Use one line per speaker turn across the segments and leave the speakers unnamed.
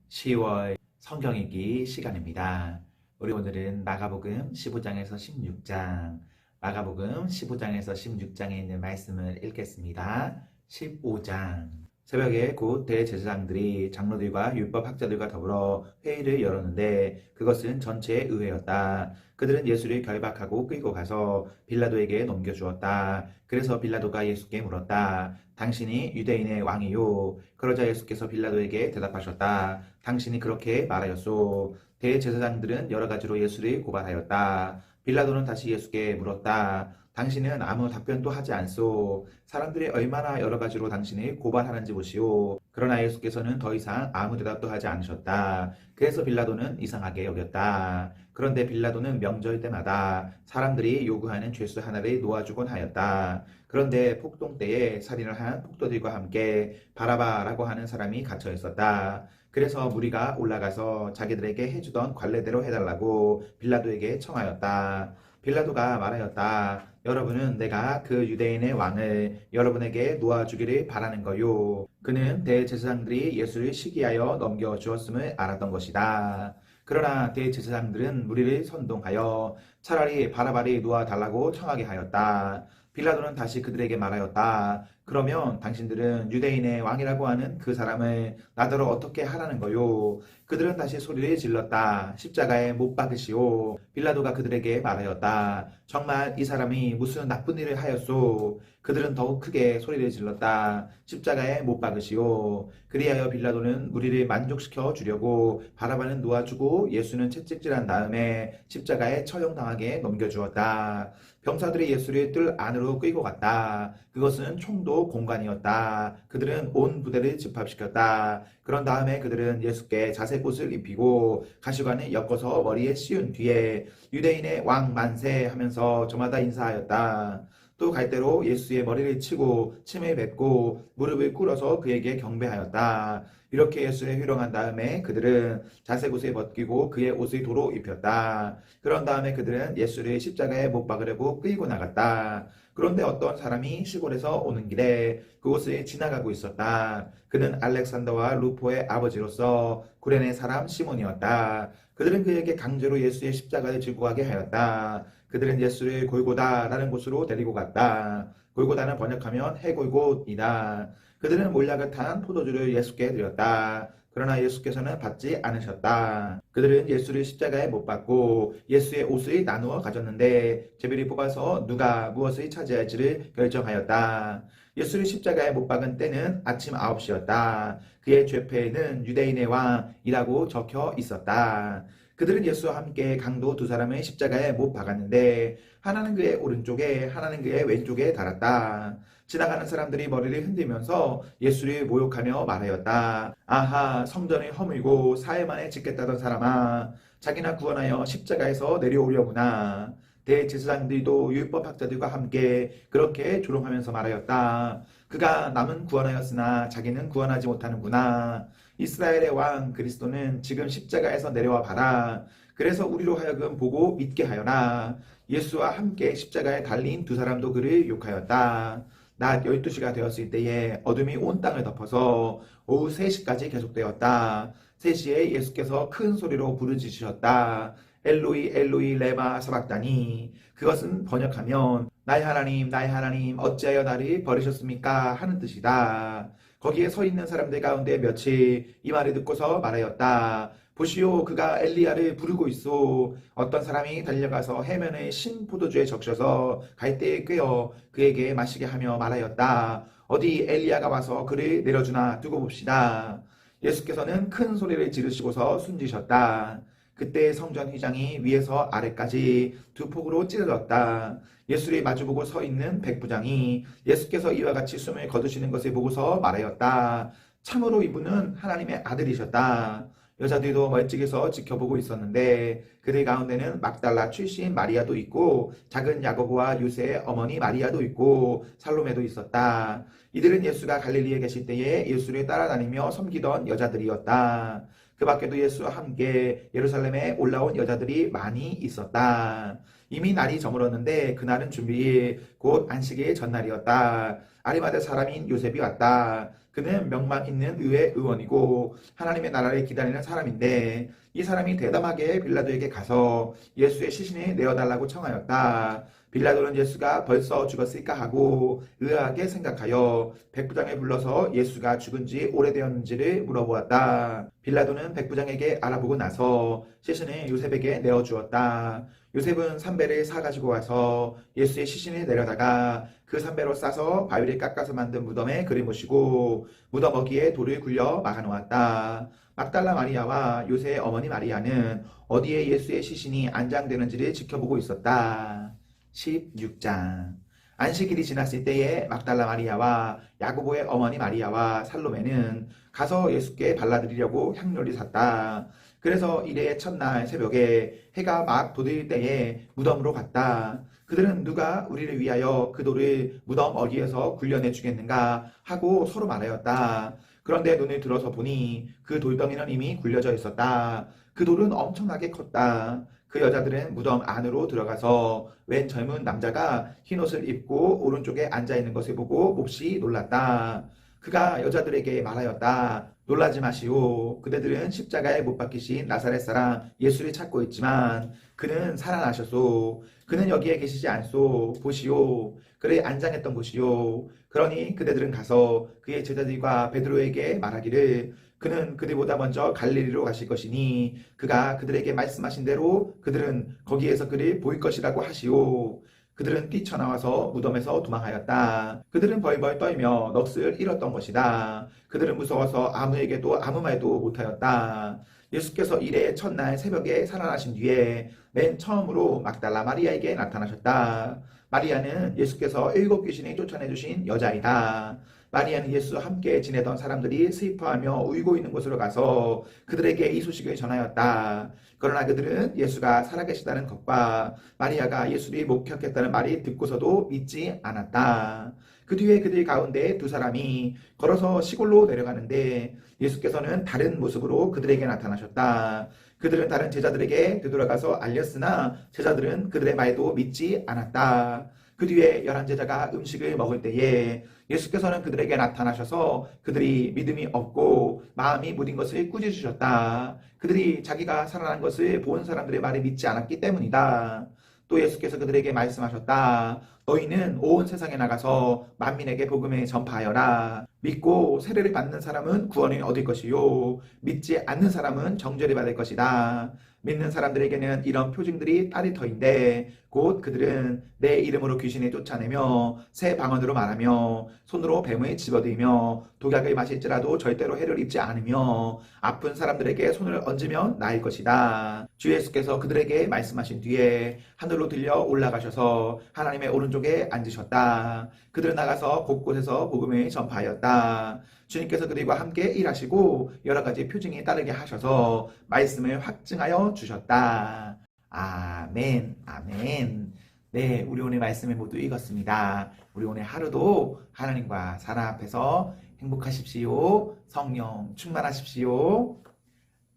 10월 성경 읽기 시간입니다. 우리 오늘은 마가복음 15장에서 16장, 마가복음 15장에서 16장에 있는 말씀을 읽겠습니다. 15장. 새벽에 곧 대제사장들이 장로들과 율법학자들과 더불어 회의를 열었는데 그것은 전체의 의회였다. 그들은 예수를 결박하고 끌고 가서 빌라도에게 넘겨주었다. 그래서 빌라도가 예수께 물었다. 당신이 유대인의 왕이요? 그러자 예수께서 빌라도에게 대답하셨다. 당신이 그렇게 말하였소. 대제사장들은 여러 가지로 예수를 고발하였다. 빌라도는 다시 예수께 물었다. 당신은 아무 답변도 하지 않소. 사람들이 얼마나 여러 가지로 당신을 고발하는지 보시오. 그러나 예수께서는 더 이상 아무 대답도 하지 않으셨다. 그래서 빌라도는 이상하게 여겼다. 그런데 빌라도는 명절 때마다 사람들이 요구하는 죄수 하나를 놓아주곤 하였다. 그런데 폭동 때에 살인을 한 폭도들과 함께 바라바라고 하는 사람이 갇혀 있었다. 그래서 무리가 올라가서 자기들에게 해주던 관례대로 해달라고 빌라도에게 청하였다. 빌라도가 말하였다. 여러분은 내가 그 유대인의 왕을 여러분에게 놓아주기를 바라는 거요. 그는 대제사장들이 예수를 시기하여 넘겨주었음을 알았던 것이다. 그러나 대제사장들은 무리를 선동하여 차라리 바라바를 놓아달라고 청하게 하였다. 빌라도는 다시 그들에게 말하였다. 그러면 당신들은 유대인의 왕이라고 하는 그 사람을 나더러 어떻게 하라는 거요? 그들은 다시 소리를 질렀다. 십자가에 못 박으시오. 빌라도가 그들에게 말하였다. 정말 이 사람이 무슨 나쁜 일을 하였소? 그들은 더욱 크게 소리를 질렀다. 십자가에 못 박으시오. 그리하여 빌라도는 무리를 만족시켜 주려고 바라바는 놓아주고 예수는 채찍질한 다음에 십자가에 처형당하게 넘겨주었다. 병사들이 예수를 뜰 안으로 끌고 갔다. 그것은 총도 공간이었다. 그들은 온 부대를 집합시켰다. 그런 다음에 그들은 예수께 자색 옷을 입히고 가시관을 엮어서 머리에 씌운 뒤에 유대인의 왕 만세 하면서 저마다 인사하였다. 또 갈대로 예수의 머리를 치고 침을 뱉고 무릎을 꿇어서 그에게 경배하였다. 이렇게 예수를 희롱한 다음에 그들은 자색 옷을 벗기고 그의 옷을 도로 입혔다. 그런 다음에 그들은 예수를 십자가에 못 박으려고 끌고 나갔다. 그런데 어떤 사람이 시골에서 오는 길에 그곳을 지나가고 있었다. 그는 알렉산더와 루포의 아버지로서 구레네 사람 시몬이었다. 그들은 그에게 강제로 예수의 십자가를 지고 가게 하였다. 그들은 예수를 골고다라는 곳으로 데리고 갔다. 골고다는 번역하면 해골곳이다. 그들은 몰약을 탄 포도주를 예수께 드렸다. 그러나 예수께서는 받지 않으셨다. 그들은 예수를 십자가에 못 박고 예수의 옷을 나누어 가졌는데 제비를 뽑아서 누가 무엇을 차지할지를 결정하였다. 예수를 십자가에 못 박은 때는 아침 9시였다. 그의 죄패에는 유대인의 왕이라고 적혀 있었다. 그들은 예수와 함께 강도 두 사람을 십자가에 못 박았는데 하나는 그의 오른쪽에 하나는 그의 왼쪽에 달았다. 지나가는 사람들이 머리를 흔들면서 예수를 모욕하며 말하였다. 아하, 성전을 허물고 사흘 만에 짓겠다던 사람아, 자기나 구원하여 십자가에서 내려오려구나. 대제사장들도 율법학자들과 함께 그렇게 조롱하면서 말하였다. 그가 남은 구원하였으나 자기는 구원하지 못하는구나. 이스라엘의 왕 그리스도는 지금 십자가에서 내려와 봐라. 그래서 우리로 하여금 보고 믿게 하여라. 예수와 함께 십자가에 달린 두 사람도 그를 욕하였다. 낮 12시가 되었을 때에 어둠이 온 땅을 덮어서 오후 3시까지 계속되었다. 3시에 예수께서 큰 소리로 부르짖으셨다. 엘로이 엘로이 레마 사박다니. 그것은 번역하면 나의 하나님 어찌하여 나를 버리셨습니까 하는 뜻이다. 거기에 서 있는 사람들 가운데 몇이 이 말을 듣고서 말하였다. 보시오, 그가 엘리야를 부르고 있소. 어떤 사람이 달려가서 해면에 신 포도주에 적셔서 갈대에 꿰어 그에게 마시게 하며 말하였다. 어디 엘리야가 와서 그를 내려주나 두고 봅시다. 예수께서는 큰 소리를 지르시고서 숨지셨다. 그때 성전 휘장이 위에서 아래까지 두 폭으로 찢어졌다. 예수를 마주보고 서 있는 백부장이 예수께서 이와 같이 숨을 거두시는 것을 보고서 말하였다. 참으로 이분은 하나님의 아들이셨다. 여자들도 멀찍이서 지켜보고 있었는데 그들 가운데는 막달라 출신 마리아도 있고 작은 야고보와 요새의 어머니 마리아도 있고 살로메도 있었다. 이들은 예수가 갈릴리에 계실 때에 예수를 따라다니며 섬기던 여자들이었다. 그 밖에도 예수와 함께 예루살렘에 올라온 여자들이 많이 있었다. 이미 날이 저물었는데 그날은 준비일 곧 안식일 전날이었다. 아리마대 사람인 요셉이 왔다. 그는 명망 있는 의회 의원이고 하나님의 나라를 기다리는 사람인데 이 사람이 대담하게 빌라도에게 가서 예수의 시신을 내어달라고 청하였다. 빌라도는 예수가 벌써 죽었을까 하고 의아하게 생각하여 백부장을 불러서 예수가 죽은 지 오래되었는지를 물어보았다. 빌라도는 백부장에게 알아보고 나서 시신을 요셉에게 내어주었다. 요셉은 삼배를 사가지고 와서 예수의 시신을 내려다가 그 삼배로 싸서 바위를 깎아서 만든 무덤에 그리모시고 무덤 어귀에 돌을 굴려 막아놓았다. 막달라 마리아와 요새의 어머니 마리아는 어디에 예수의 시신이 안장되는지를 지켜보고 있었다. 16장. 안식일이 지났을 때에 막달라 마리아와 야고보의 어머니 마리아와 살로메는 가서 예수께 발라드리려고 향료를 샀다. 그래서 이래 첫날 새벽에 해가 막 돋을 때에 무덤으로 갔다. 그들은 누가 우리를 위하여 그 돌을 무덤 어귀에서 굴려내 주겠는가 하고 서로 말하였다. 그런데 눈을 들어서 보니 그 돌덩이는 이미 굴려져 있었다. 그 돌은 엄청나게 컸다. 그 여자들은 무덤 안으로 들어가서 웬 젊은 남자가 흰옷을 입고 오른쪽에 앉아있는 것을 보고 몹시 놀랐다. 그가 여자들에게 말하였다. 놀라지 마시오. 그대들은 십자가에 못 박히신 나사렛 사람 예수를 찾고 있지만 그는 살아나셨소. 그는 여기에 계시지 않소. 보시오. 그를 안장했던 곳이요. 그러니 그대들은 가서 그의 제자들과 베드로에게 말하기를 그는 그들보다 먼저 갈릴리로 가실 것이니 그가 그들에게 말씀하신 대로 그들은 거기에서 그를 보일 것이라고 하시오. 그들은 뛰쳐나와서 무덤에서 도망하였다. 그들은 벌벌 떨며 넋을 잃었던 것이다. 그들은 무서워서 아무에게도 아무 말도 못하였다. 예수께서 이래 첫날 새벽에 살아나신 뒤에 맨 처음으로 막달라 마리아에게 나타나셨다. 마리아는 예수께서 7귀신이 쫓아내주신 여자이다. 마리아는 예수와 함께 지내던 사람들이 슬퍼하며 울고 있는 곳으로 가서 그들에게 이 소식을 전하였다. 그러나 그들은 예수가 살아계시다는 것과 마리아가 예수를 목격했다는 말이 듣고서도 믿지 않았다. 그 뒤에 그들 가운데 두 사람이 걸어서 시골로 내려가는데 예수께서는 다른 모습으로 그들에게 나타나셨다. 그들은 다른 제자들에게 되돌아가서 알렸으나 제자들은 그들의 말도 믿지 않았다. 그 뒤에 11제자가 음식을 먹을 때에 예수께서는 그들에게 나타나셔서 그들이 믿음이 없고 마음이 무딘 것을 꾸짖으셨다. 그들이 자기가 살아난 것을 본 사람들의 말을 믿지 않았기 때문이다. 또 예수께서 그들에게 말씀하셨다. 너희는 온 세상에 나가서 만민에게 복음을 전파하여라. 믿고 세례를 받는 사람은 구원을 얻을 것이요 믿지 않는 사람은 정죄를 받을 것이다. 믿는 사람들에게는 이런 표징들이 따를 터인데 곧 그들은 내 이름으로 귀신을 쫓아내며 새 방언으로 말하며 손으로 뱀을 집어들며 독약을 마실지라도 절대로 해를 입지 않으며 아픈 사람들에게 손을 얹으면 나을 것이다. 주 예수께서 그들에게 말씀하신 뒤에 하늘로 들려 올라가셔서 하나님의 오른쪽에 앉으셨다. 그들은 나가서 곳곳에서 복음을 전파하였다. 주님께서 그들과 함께 일하시고 여러 가지 표징이 따르게 하셔서 말씀을 확증하여 주셨다. 아멘, 아멘. 네, 우리 오늘 말씀을 모두 읽었습니다. 우리 오늘 하루도 하나님과 사랑 앞에서 행복하십시오. 성령 충만하십시오.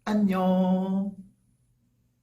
안녕.